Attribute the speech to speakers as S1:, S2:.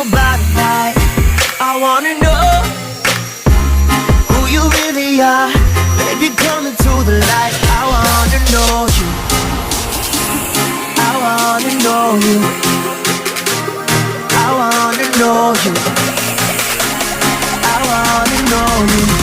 S1: about tonight. I wanna know who you really are. Baby, come into the light. I wanna know you. I wanna know you. I wanna know you. I wanna know you.